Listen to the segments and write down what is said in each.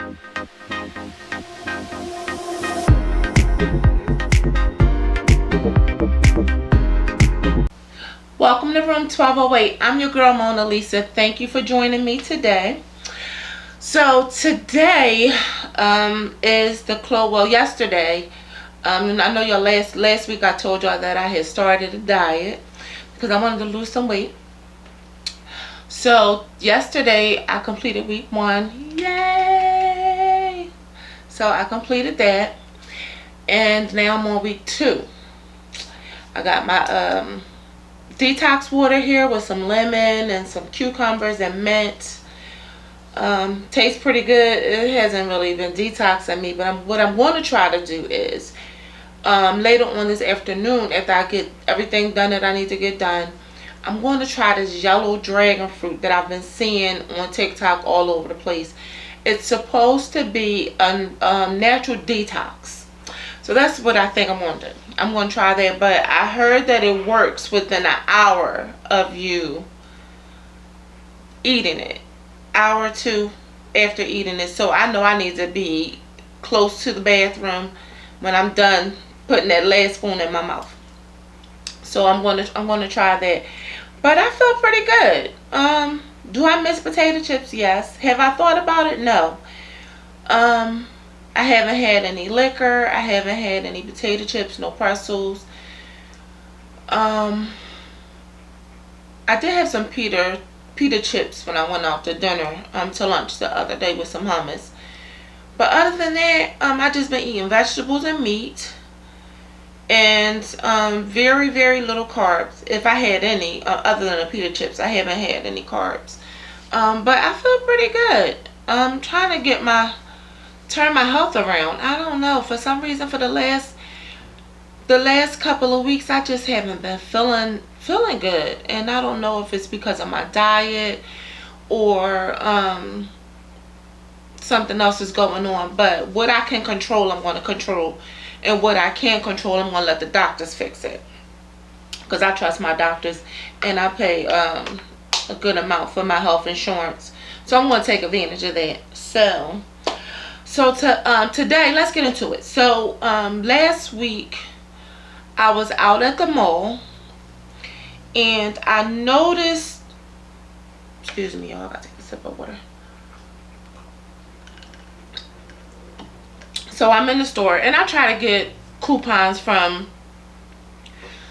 Welcome to room 1208. I'm your girl Mona Lisa. Thank you for joining me today. So today is the close. Well, yesterday, I know y'all last week I told y'all that I had started a diet because I wanted to lose some weight. So yesterday I completed week 1. Yay! So I completed that, and now I'm on week 2. I got my detox water here with some lemon and some cucumbers and mint. Tastes pretty good. It hasn't really been detoxing me, but what I'm going to try to do is later on this afternoon, after I get everything done that I need to get done, I'm going to try this yellow dragon fruit that I've been seeing on TikTok all over the place. It's supposed to be a natural detox. So that's what I think I'm going to do. I'm going to try that, but I heard that it works within an hour of you eating it. Hour or two after eating it. So I know I need to be close to the bathroom when I'm done putting that last spoon in my mouth. So I'm going to try that. But I feel pretty good. Do I miss potato chips? Yes. Have I thought about it? No. I haven't had any liquor. I haven't had any potato chips, no pretzels. I did have some pita chips when I went out to dinner, to lunch the other day with some hummus. But other than that, I just been eating vegetables and meat, and very, very little carbs. If I had any, other than the pita chips, I haven't had any carbs. But I feel pretty good. I'm trying to turn my health around. I don't know, for some reason, for the last couple of weeks, I just haven't been feeling good, and I don't know if it's because of my diet or something else is going on. But what I can control, I'm going to control, and what I can't control, I'm going to let the doctors fix it, because I trust my doctors, and I pay a good amount for my health insurance, so I'm going to take advantage of that. So today, let's get into it. So last week I was out at the mall, and I noticed, excuse me y'all, I gotta take a sip of water. So I'm in the store, and I try to get coupons from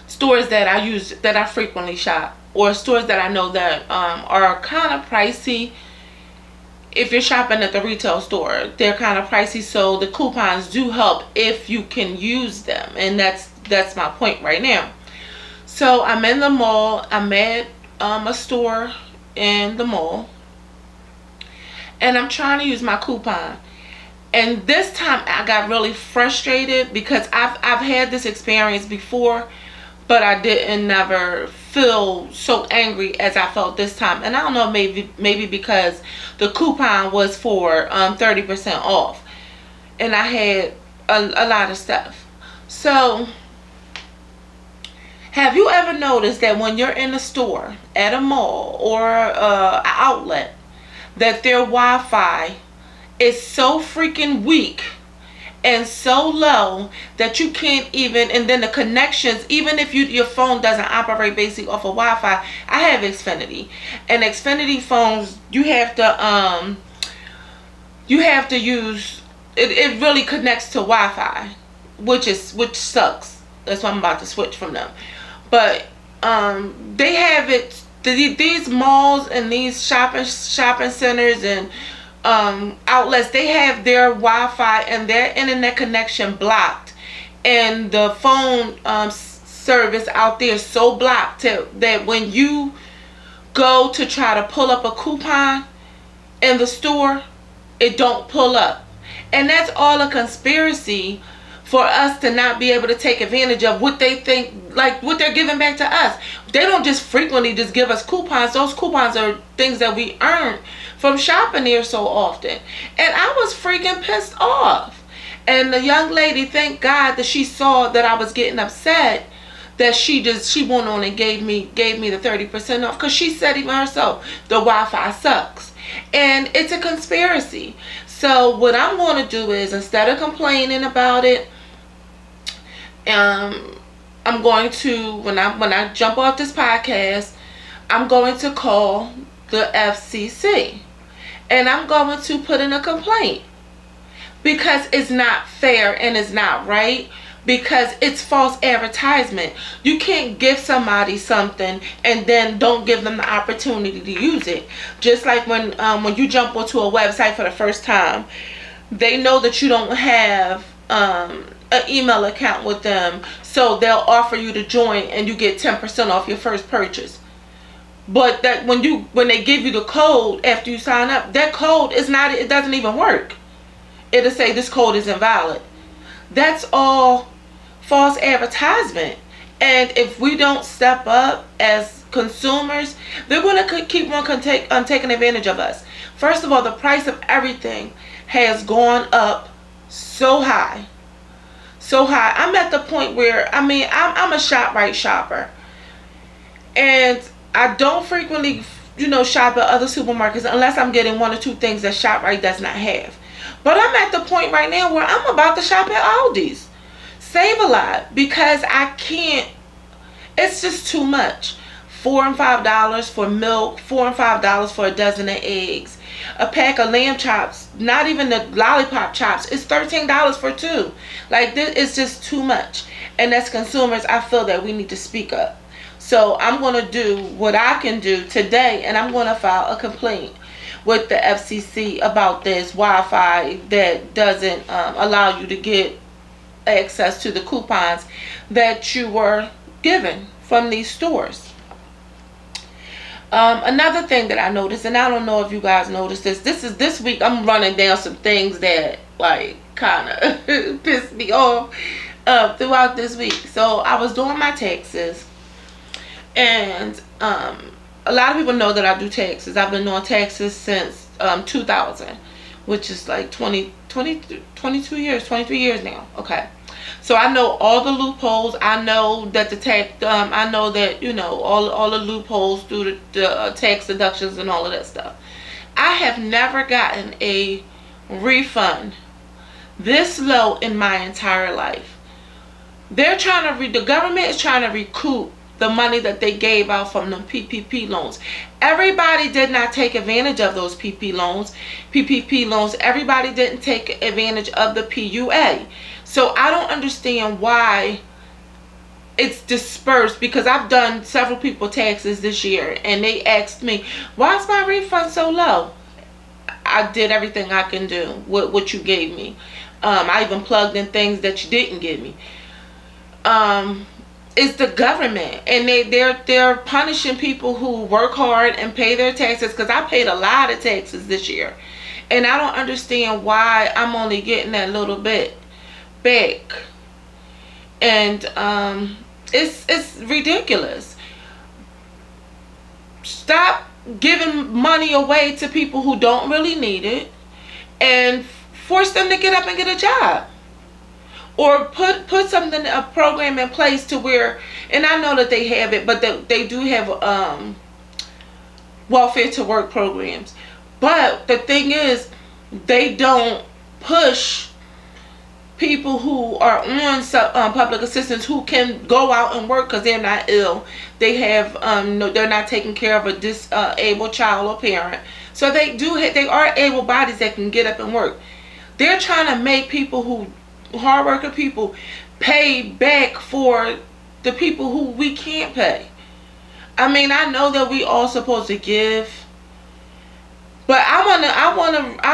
stores that I frequently shop, or stores that I know that are kind of pricey. If you're shopping at the retail store, they're kind of pricey, so the coupons do help if you can use them, and that's my point right now. So I'm in the mall. I'm at a store in the mall, and I'm trying to use my coupon. And this time I got really frustrated because I've had this experience before, but I didn't never feel so angry as I felt this time. And I don't know, maybe because the coupon was for 30% off, and I had a lot of stuff. So have you ever noticed that when you're in a store, at a mall, or an outlet, that their Wi-Fi is so freaking weak and so low that you can't even, and then the connections, even if your phone doesn't operate basically off of Wi-Fi. I have Xfinity, and Xfinity phones, you have to use it. It really connects to Wi-Fi, which sucks. That's why I'm about to switch from them. But they have it. These malls and these shopping centers and outlets, they have their Wi-Fi and their internet connection blocked, and the phone service out there is so blocked that when you go to try to pull up a coupon in the store, it don't pull up. And that's all a conspiracy for us to not be able to take advantage of what they think, like what they're giving back to us. They don't just frequently just give us coupons. Those coupons are things that we earn from shopping there so often. And I was freaking pissed off. And the young lady, thank God that she saw that I was getting upset, that she went on and gave me the 30% off, because she said even herself, the Wi-Fi sucks. And it's a conspiracy. So what I'm going to do is, instead of complaining about it, I'm going to, when I jump off this podcast, I'm going to call the FCC, and I'm going to put in a complaint, because it's not fair and it's not right, because it's false advertisement. You can't give somebody something and then don't give them the opportunity to use it. Just like when you jump onto a website for the first time, they know that you don't have an email account with them, so they'll offer you to join and you get 10% off your first purchase. But that when they give you the code after you sign up, that code it doesn't even work. It'll say this code is invalid. That's all false advertisement. And if we don't step up as consumers, they're going to keep on taking advantage of us. First of all, the price of everything has gone up so high. So high. I'm at the point where, I'm a ShopRite shopper. And I don't frequently, shop at other supermarkets unless I'm getting one or two things that ShopRite does not have. But I'm at the point right now where I'm about to shop at Aldi's. Save a lot, because I can't, it's just too much. $4 and $5 for milk, $4 and $5 for a dozen of eggs. A pack of lamb chops, not even the lollipop chops, it's $13 for two. Like, this is just too much. And as consumers, I feel that we need to speak up. So I'm going to do what I can do today, and I'm going to file a complaint with the FCC about this Wi-Fi that doesn't allow you to get access to the coupons that you were given from these stores. Another thing that I noticed, and I don't know if you guys noticed this week I'm running down some things that like kind of pissed me off throughout this week. So I was doing my taxes, and a lot of people know that I do taxes. I've been doing taxes since 2000, which is like 22 years, 23 years now. Okay. So I know all the loopholes. I know that I know that, all the loopholes through the tax deductions and all of that stuff. I have never gotten a refund this low in my entire life. The government is trying to recoup the money that they gave out from the PPP loans. Everybody did not take advantage of those PPP loans. Everybody didn't take advantage of the PUA. So I don't understand why it's dispersed, because I've done several people taxes this year, and they asked me, why is my refund so low? I did everything I can do with what you gave me. I even plugged in things that you didn't give me. It's the government, and they're punishing people who work hard and pay their taxes, because I paid a lot of taxes this year, and I don't understand why I'm only getting that little bit back. And it's ridiculous. Stop giving money away to people who don't really need it, and force them to get up and get a job. Or put something, a program in place to where, and I know that they have it, but they do have welfare to work programs. But the thing is, they don't push people who are on public assistance who can go out and work because they're not ill. They have they're not taking care of a disabled child or parent. So they are able bodies that can get up and work. They're trying to make people who hardworking people pay back for the people who we can't pay. I know that we all supposed to give, but I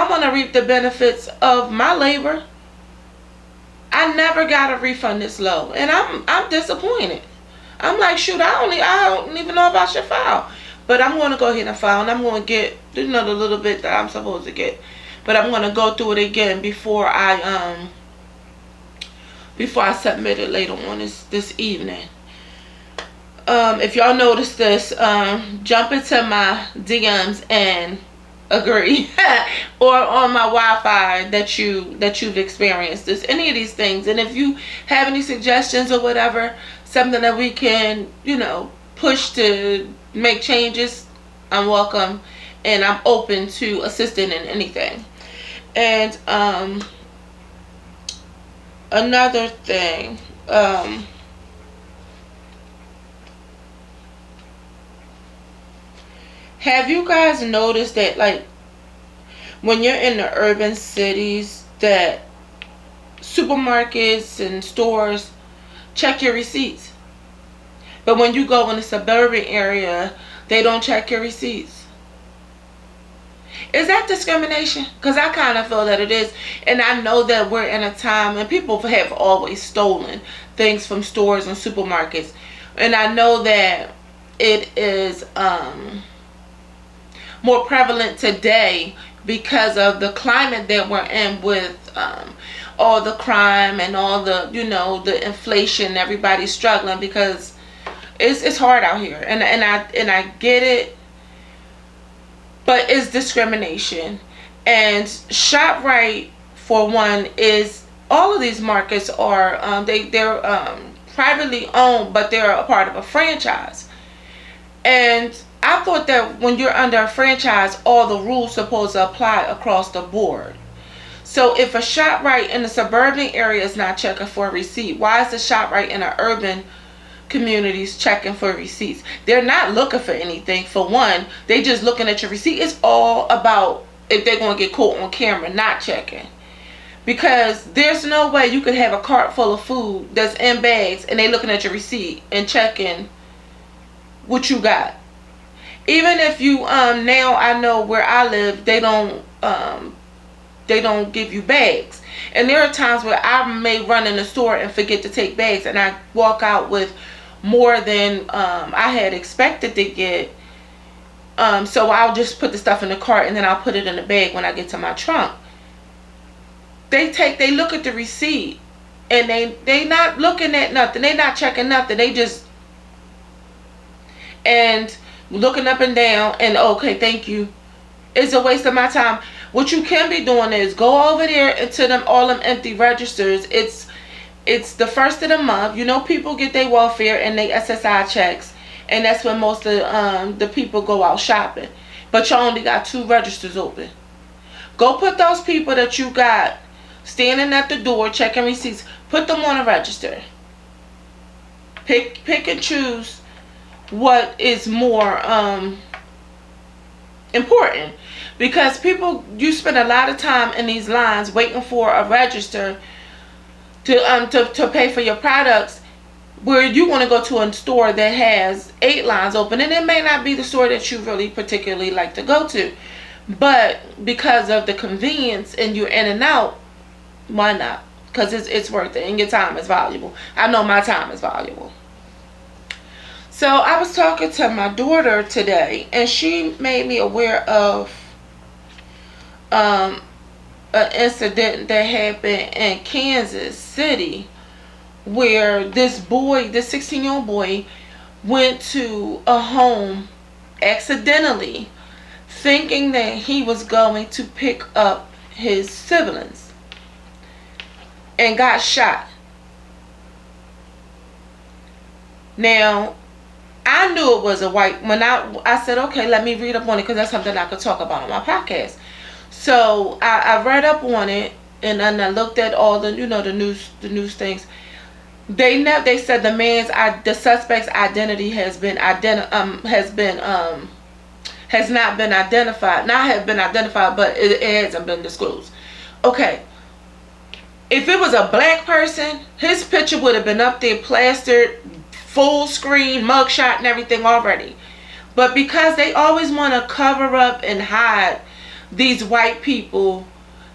wanna reap the benefits of my labor. I never got a refund this low, and I'm disappointed. I'm like, shoot, I don't even know if I should file, but I'm gonna go ahead and file, and I'm gonna get the little bit that I'm supposed to get, but I'm gonna go through it again before I submit it later on this evening. If y'all notice this, jump into my DMs and agree or on my Wi-Fi that you've experienced this, any of these things. And if you have any suggestions or whatever, something that we can push to make changes, I'm welcome. and I'm open to assisting in anything. And another thing, have you guys noticed that, like, when you're in the urban cities, that supermarkets and stores check your receipts, but when you go in a suburban area, they don't check your receipts? Is that discrimination? Because I kind of feel that it is. And I know that we're in a time, and people have always stolen things from stores and supermarkets. And I know that it is more prevalent today because of the climate that we're in, with all the crime and all the, the inflation. Everybody's struggling because it's hard out here. And I get it. But it's discrimination. And ShopRite, for one, is, all of these markets are, they're privately owned, but they're a part of a franchise. And I thought that when you're under a franchise, all the rules supposed to apply across the board. So if a ShopRite in the suburban area is not checking for a receipt, why is the ShopRite in an urban communities checking for receipts? They're not looking for anything. For one, they just looking at your receipt. It's all about if they're going to get caught on camera not checking, because there's no way you could have a cart full of food that's in bags and they looking at your receipt and checking what you got. Even if you now, I know where I live, they don't give you bags. And there are times where I may run in the store and forget to take bags, and I walk out with more than I had expected to get. So I'll just put the stuff in the cart, and then I'll put it in the bag when I get to my trunk. They look at the receipt, and they not looking at nothing. They not checking nothing. They just and looking up and down, and okay, thank you. It's a waste of my time. What you can be doing is go over there into all them empty registers. It's the first of the month. People get their welfare and their SSI checks, and that's when most of the people go out shopping. But you only got 2 registers open. Go put those people that you got standing at the door checking receipts, put them on a register. Pick and choose what is more important. Because you spend a lot of time in these lines waiting for a register to pay for your products, where you want to go to a store that has 8 lines open, and it may not be the store that you really particularly like to go to, but because of the convenience and you're in and out, why not? Because it's worth it, and your time is valuable. I know my time is valuable. So I was talking to my daughter today, and she made me aware of an incident that happened in Kansas City, where this 16-year-old boy went to a home accidentally, thinking that he was going to pick up his siblings, and got shot. Now, I knew it was a white, when I said, okay, let me read up on it, because that's something I could talk about on my podcast. So I read up on it, and then I looked at all the the news things. They said the suspect's identity has not been identified. Not have been identified, but it hasn't been disclosed. Okay. If it was a black person, his picture would have been up there, plastered, full screen, mugshot, and everything already. But because they always want to cover up and hide these white people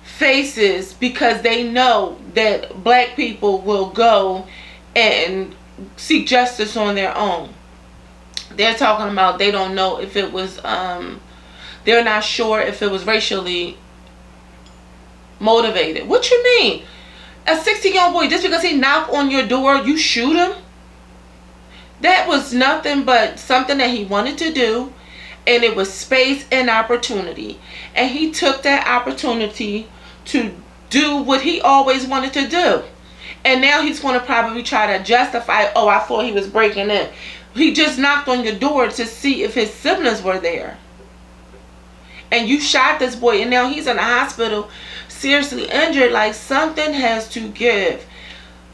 faces, because they know that black people will go and seek justice on their own. They're talking about they don't know if it was they're not sure if it was racially motivated. What you mean? A 16-year-old boy, just because he knocked on your door, you shoot him? That was nothing but something that he wanted to do, and it was space and opportunity. And he took that opportunity to do what he always wanted to do. And now he's going to probably try to justify, oh, I thought he was breaking in. He just knocked on your door to see if his siblings were there. and you shot this boy, and now he's in the hospital seriously injured. Like, something has to give.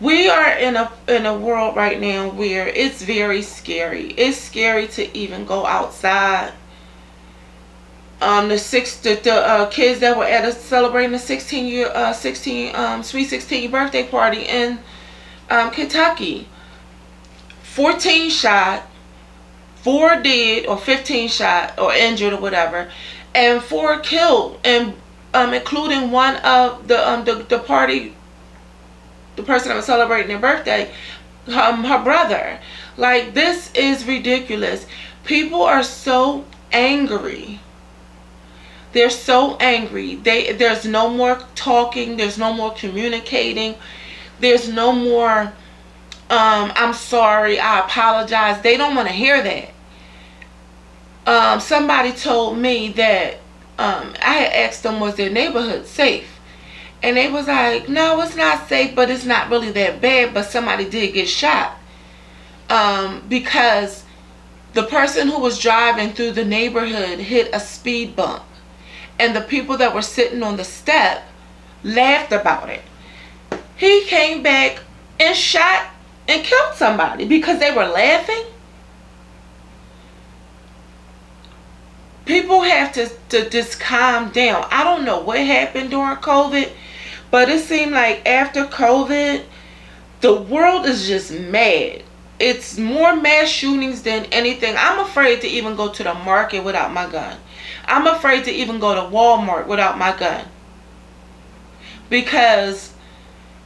We are in a world right now where it's very scary. It's scary to even go outside. The kids that were celebrating the 16 birthday party in Kentucky, 14 shot, 4 dead, or 15 shot or injured or whatever, and 4 killed, and including one of the party, the person that was celebrating their birthday, her brother. Like, this is ridiculous. People are so angry. They're so angry. There's no more talking. There's no more communicating. There's no more, I'm sorry, I apologize. They don't want to hear that. Somebody told me that I had asked them, was their neighborhood safe? And they was like, no, it's not safe, but it's not really that bad. But somebody did get shot. Because the person who was driving through the neighborhood hit a speed bump. And the people that were sitting on the step laughed about it. He came back and shot and killed somebody because they were laughing. People have to just calm down. I don't know what happened during COVID, but it seemed like after COVID, the world is just mad. It's more mass shootings than anything. I'm afraid to even go to the market without my gun. I'm afraid to even go to Walmart without my gun. Because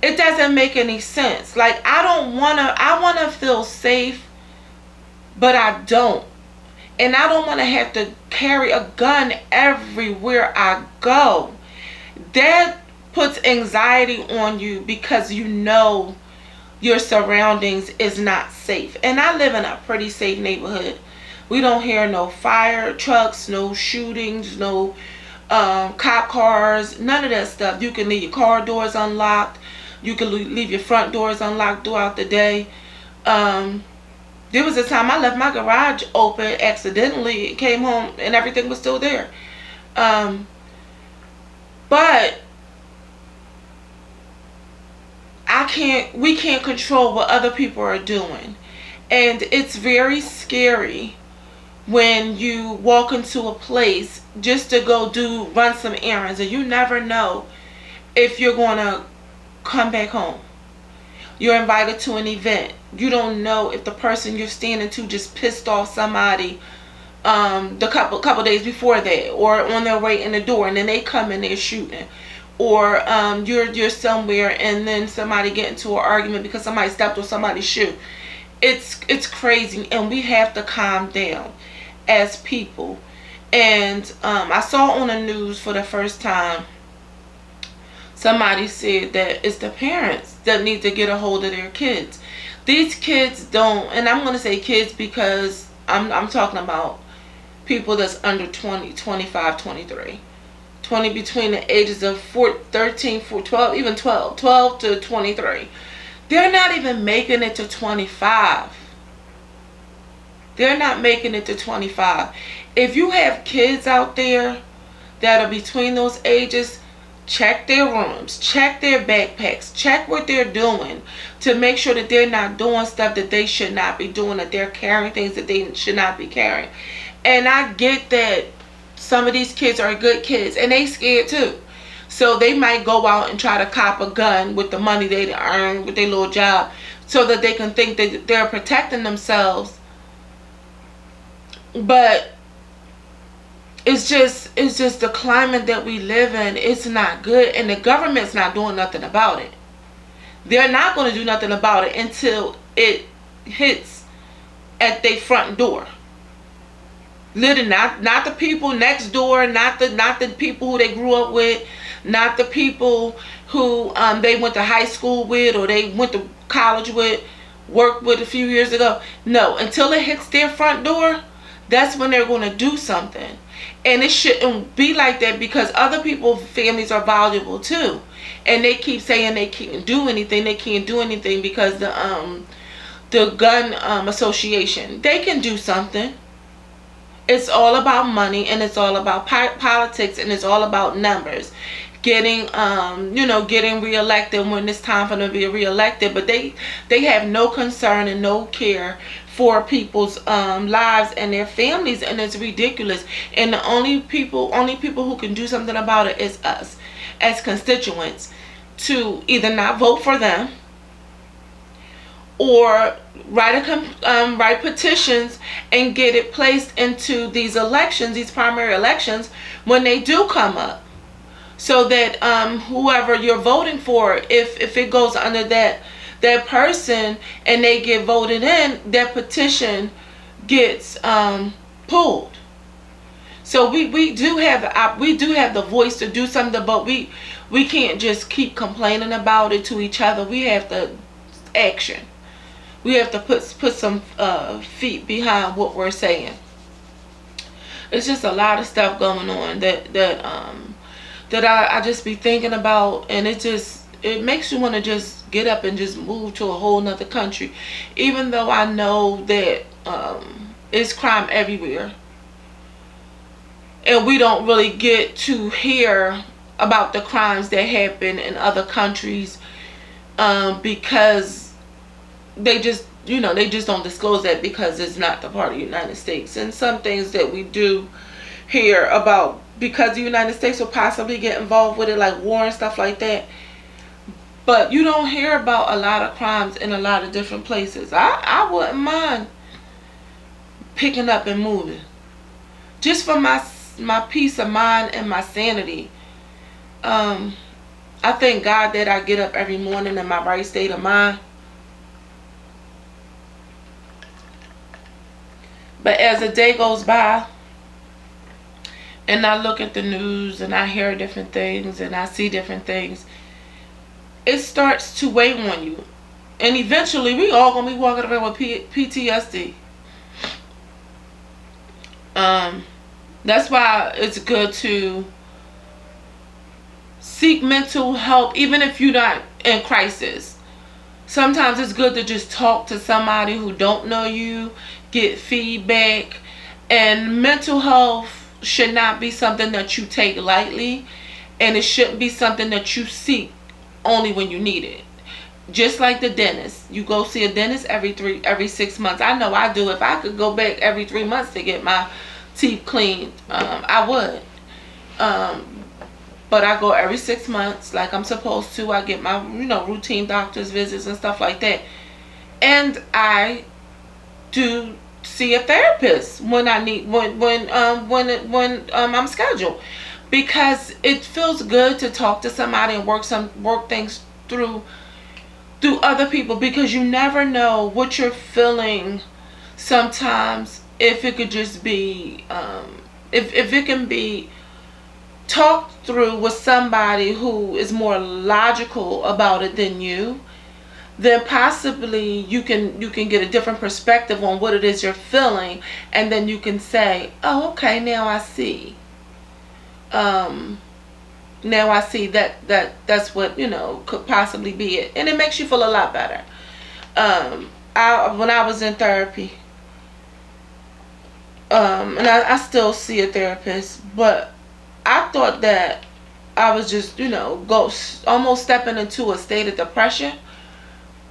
it doesn't make any sense. Like, I want to feel safe, but I don't. And I don't want to have to carry a gun everywhere I go. That puts anxiety on you because you know your surroundings is not safe. And I live in a pretty safe neighborhood. We don't hear no fire trucks, no shootings, no cop cars, none of that stuff. You can leave your car doors unlocked. You can leave your front doors unlocked throughout the day. There was a time I left my garage open accidentally, came home, and everything was still there. But we can't control what other people are doing. And it's very scary when you walk into a place just to run some errands, and you never know if you're going to come back home. You're invited to an event. You don't know if the person you're standing to just pissed off somebody the couple days before that, or on their way in the door, and then they come in there shooting. Or you're somewhere and then somebody get into an argument because somebody stepped on somebody's shoe. It's crazy, and we have to calm down as people. And I saw on the news for the first time, somebody said that it's the parents that need to get a hold of their kids. These kids don't, and I'm going to say kids because I'm talking about people that's under 20, 25, 23. 20, between the ages of 13, 12, even 12 to 23. They're not even making it to 25. They're not making it to 25. If you have kids out there that are between those ages, check their rooms, check their backpacks, check what they're doing to make sure that they're not doing stuff that they should not be doing, that they're carrying things that they should not be carrying. And I get that some of these kids are good kids and they scared too. So they might go out and try to cop a gun with the money they earn with their little job so that they can think that they're protecting themselves. But it's just the climate that we live in. It's not good, and the government's not doing nothing about it. They're not going to do nothing about it until it hits at their front door. Literally, not the people next door, not the people who they grew up with, not the people who they went to high school with or they went to college with, worked with a few years ago. No, until it hits their front door, that's when they're going to do something. And it shouldn't be like that, because other people's families are valuable too. And they keep saying they can't do anything. They can't do anything because the gun association, they can do something. It's all about money, and it's all about politics, and it's all about numbers. Getting getting reelected when it's time for them to be reelected, but they have no concern and no care for people's lives and their families, and it's ridiculous. And the only people who can do something about it is us as constituents, to either not vote for them or write petitions and get it placed into these elections, these primary elections, when they do come up, so that whoever you're voting for, if it goes under that person and they get voted in, that petition gets pulled. So we do have the voice to do something, but we can't just keep complaining about it to each other. We have to action. We have to put some feet behind what we're saying. It's just a lot of stuff going on that I just be thinking about, and it makes you want to just get up and just move to a whole nother country, even though I know that it's crime everywhere, and we don't really get to hear about the crimes that happen in other countries, because they just don't disclose that, because it's not the part of the United States. And some things that we do hear about, because the United States will possibly get involved with it, like war and stuff like that. But you don't hear about a lot of crimes in a lot of different places. I wouldn't mind picking up and moving, just for my peace of mind and my sanity. I thank God that I get up every morning in my right state of mind. But as the day goes by, and I look at the news, and I hear different things, and I see different things, it starts to weigh on you. And eventually, we all going to be walking around with PTSD. That's why it's good to seek mental help, even if you're not in crisis. Sometimes it's good to just talk to somebody who don't know you, get feedback. And mental health should not be something that you take lightly, and it shouldn't be something that you seek only when you need it. Just like the dentist, you go see a dentist every 6 months. I know I do. If I could go back every 3 months to get my teeth cleaned, I would. But I go every 6 months like I'm supposed to. I get my routine doctor's visits and stuff like that. And I do see a therapist when I need when I'm scheduled, because it feels good to talk to somebody and work things through other people, because you never know what you're feeling sometimes. If it could just be if it can be talked through with somebody who is more logical about it than you, then possibly you can get a different perspective on what it is you're feeling, and then you can say, oh, okay, now I see. Now I see that's what could possibly be it, and it makes you feel a lot better. When I was in therapy, and I still see a therapist, but I thought that I was just almost stepping into a state of depression.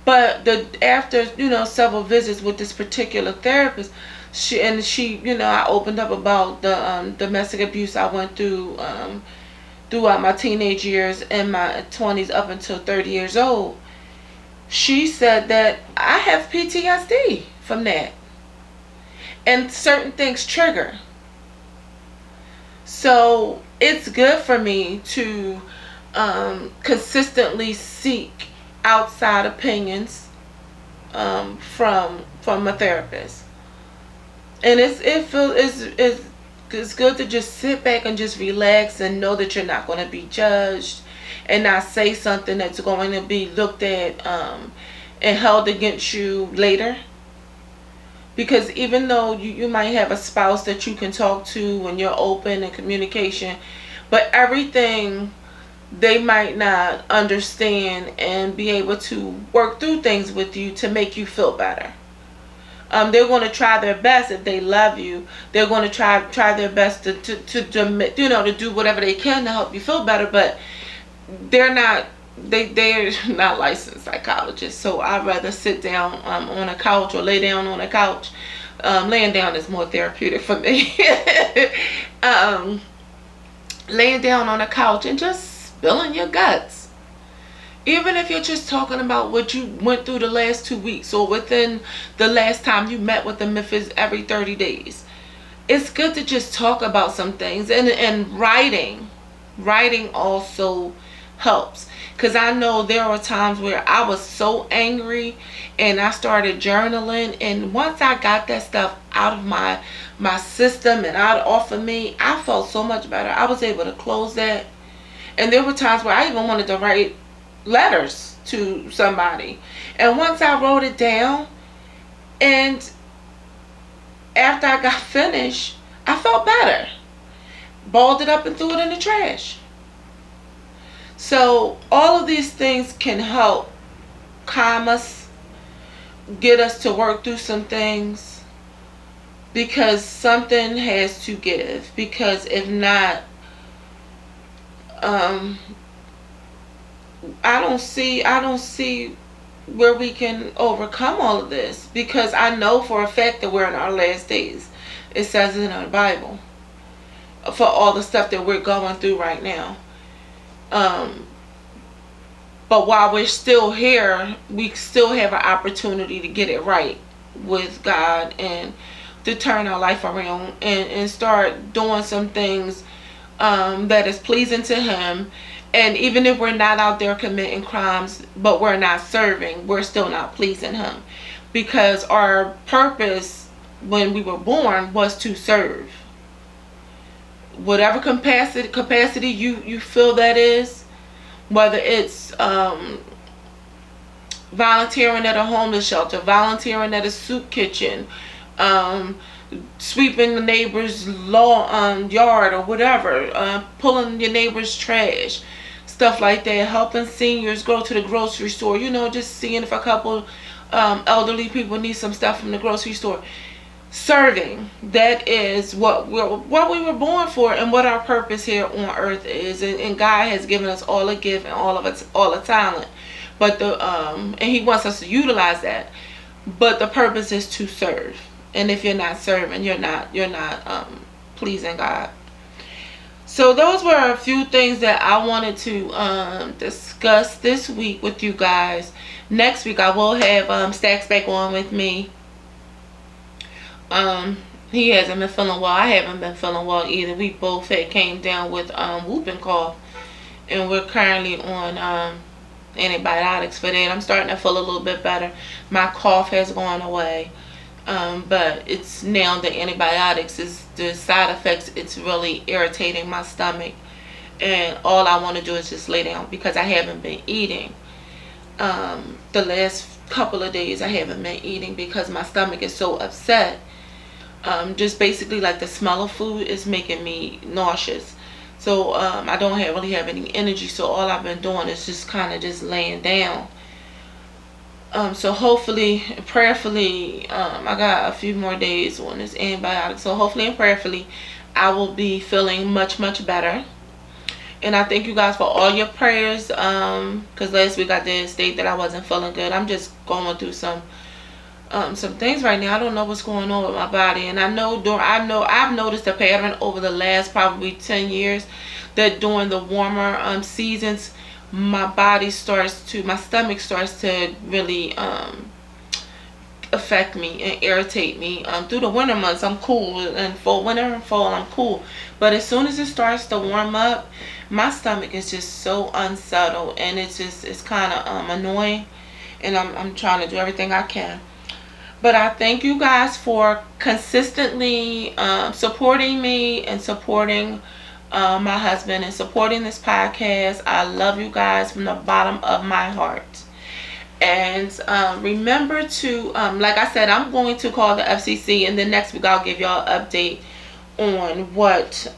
But after several visits with this particular therapist, she I opened up about the domestic abuse I went through throughout my teenage years and my 20s up until 30 years old. She said that I have PTSD from that, and certain things trigger. So it's good for me to consistently seek outside opinions from a therapist, and it's good to just sit back and just relax and know that you're not going to be judged, and not say something that's going to be looked at and held against you later. Because even though you might have a spouse that you can talk to when you're open in communication, but everything they might not understand and be able to work through things with you to make you feel better. They're going to try their best. If they love you, they're going to try their best to do whatever they can to help you feel better. But they're not they're not licensed psychologists. So I'd rather sit down on a couch or lay down on a couch. Laying down is more therapeutic for me. Laying down on a couch and just spilling your guts. Even if you're just talking about what you went through the last 2 weeks or within the last time you met with them, if it's every 30 days. It's good to just talk about some things. And writing also helps. Because I know there were times where I was so angry and I started journaling. And once I got that stuff out of my system and off of me, I felt so much better. I was able to close that. And there were times where I even wanted to write letters to somebody. And once I wrote it down, and after I got finished, I felt better. Balled it up and threw it in the trash. So all of these things can help calm us, get us to work through some things, because something has to give. Because if not, I don't see where we can overcome all of this, because I know for a fact that we're in our last days. It says it in our Bible, for all the stuff that we're going through right now. But while we're still here, we still have an opportunity to get it right with God and to turn our life around and start doing some things that is pleasing to Him. And even if we're not out there committing crimes, but we're not serving, we're still not pleasing Him. Because our purpose when we were born was to serve. Whatever capacity you feel that is, whether it's volunteering at a homeless shelter, volunteering at a soup kitchen, sweeping the neighbor's yard or whatever, pulling your neighbor's trash, stuff like that, helping seniors go to the grocery store, just seeing if a couple elderly people need some stuff from the grocery store. Serving, that is what we were born for, and what our purpose here on earth is. And God has given us all a gift and all a talent, but and He wants us to utilize that. But the purpose is to serve. And if you're not serving, you're not pleasing God. So those were a few things that I wanted to discuss this week with you guys. Next week I will have Stacks back on with me. He hasn't been feeling well. I haven't been feeling well either. We both had came down with whooping cough, and we're currently on antibiotics for that. I'm starting to feel a little bit better. My cough has gone away, but it's now the antibiotics is the side effects. It's really irritating my stomach, and all I want to do is just lay down, because I haven't been eating. The last couple of days I haven't been eating because my stomach is so upset. Just basically like the smell of food is making me nauseous. So I don't really have any energy. So all I've been doing is just kind of just laying down. So hopefully, prayerfully, I got a few more days on this antibiotic. So hopefully and prayerfully, I will be feeling much, much better. And I thank you guys for all your prayers. Because last week I did state that I wasn't feeling good. I'm just going through some things right now. I don't know what's going on with my body, and I've noticed a pattern over the last probably 10 years that during the warmer seasons, my stomach starts to really affect me and irritate me. Through the winter months I'm cool, and for winter and fall I'm cool, but as soon as it starts to warm up, my stomach is just so unsettled, and it's kind of annoying, and I'm trying to do everything I can. But I thank you guys for consistently supporting me and supporting my husband and supporting this podcast. I love you guys from the bottom of my heart. And remember to, like I said, I'm going to call the FCC, and then next week I'll give y'all an update on what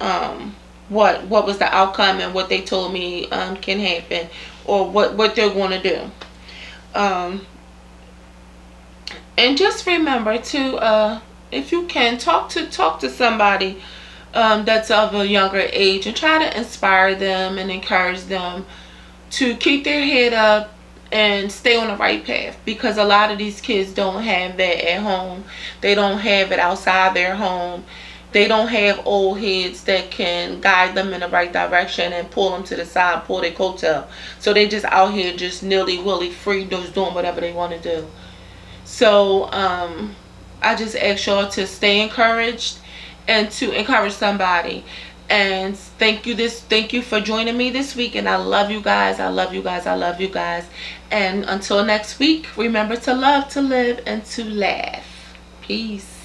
was the outcome and what they told me can happen, or what they're going to do. And just remember to, if you can, talk to somebody that's of a younger age, and try to inspire them and encourage them to keep their head up and stay on the right path, because a lot of these kids don't have that at home. They don't have it outside their home. They don't have old heads that can guide them in the right direction and pull them to the side, pull their coattail. So they just out here just nilly-willy free, just doing whatever they want to do. So I just ask y'all to stay encouraged and to encourage somebody. And thank you for joining me this week. And I love you guys. I love you guys. I love you guys. And until next week, remember to love, to live, and to laugh. Peace.